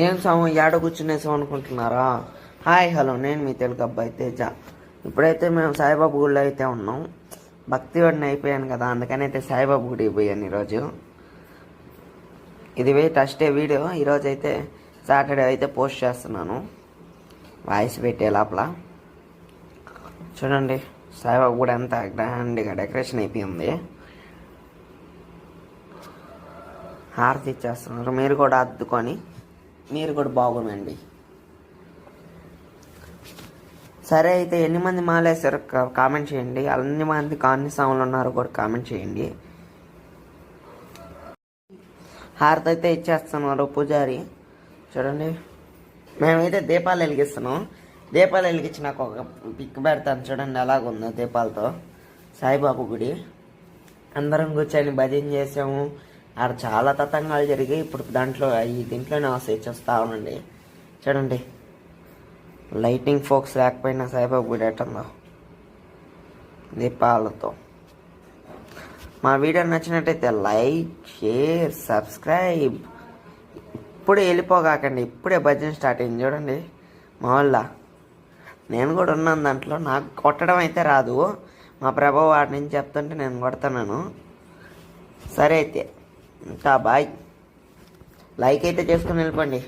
ఏం సాము ఏడ కూర్చునేసాం అనుకుంటున్నారా? హాయ్ హలో, నేను మీ తెలుగు అబ్బాయి తేజ. ఇప్పుడైతే మేము సాయిబాబు గుడిలో అయితే ఉన్నాం. భక్తి వాడిని అయిపోయాను కదా, అందుకని అయితే సాయిబాబు గుడికి పోయాను ఈరోజు. ఇది ఫస్ట్ డే వీడియో. ఈరోజు అయితే సాటర్డే అయితే పోస్ట్ చేస్తున్నాను, వాయిస్ పెట్టే లోపల. చూడండి సాయిబాబు గుడి అంతా గ్రాండ్గా డెకరేషన్ అయిపోయింది. హారతి ఇచ్చేస్తున్నారు. మీరు కూడా అద్దుకొని మీరు కూడా బాగుండండి. సరే అయితే ఎన్ని మంది మాలేశారు కామెంట్ చేయండి. అన్ని మంది కాన్ని సాములు ఉన్నారు కూడా కామెంట్ చేయండి. హారతి అయితే ఇచ్చేస్తున్నారు పూజారి. చూడండి మేమైతే దీపాలు వెలిగిస్తున్నాం. దీపాలు వెలిగించి నాకు ఒక పిక్ పెడతాను చూడండి, ఎలాగుందో దీపాలతో. సాయిబాబు గుడి అందరం కూర్చొని భజన చేసాము. ఆడ చాలా తతంగాలు జరిగాయి. ఇప్పుడు దీంట్లోనే చూస్తూ ఉండండి. చూడండి లైటింగ్ ఫోక్స్ లేకపోయినా సాయిబాబు గుడి ఎట్టుందో దీపాలతో. మా వీడియో నచ్చినట్టయితే లైక్, షేర్, సబ్స్క్రైబ్. ఇప్పుడే వెళ్ళిపోగాకండి, ఇప్పుడే భజన స్టార్ట్ అయింది. చూడండి మా వాళ్ళ నేను కూడా ఉన్నాను దాంట్లో. నాకు కొట్టడం అయితే రాదు, మా ప్రభావ వాడి నుంచి చెప్తుంటే నేను కొడుతున్నాను. సరే అయితే ఇంకా బాయ్. లైక్ అయితే చేసుకుని వెళ్ళిపోండి.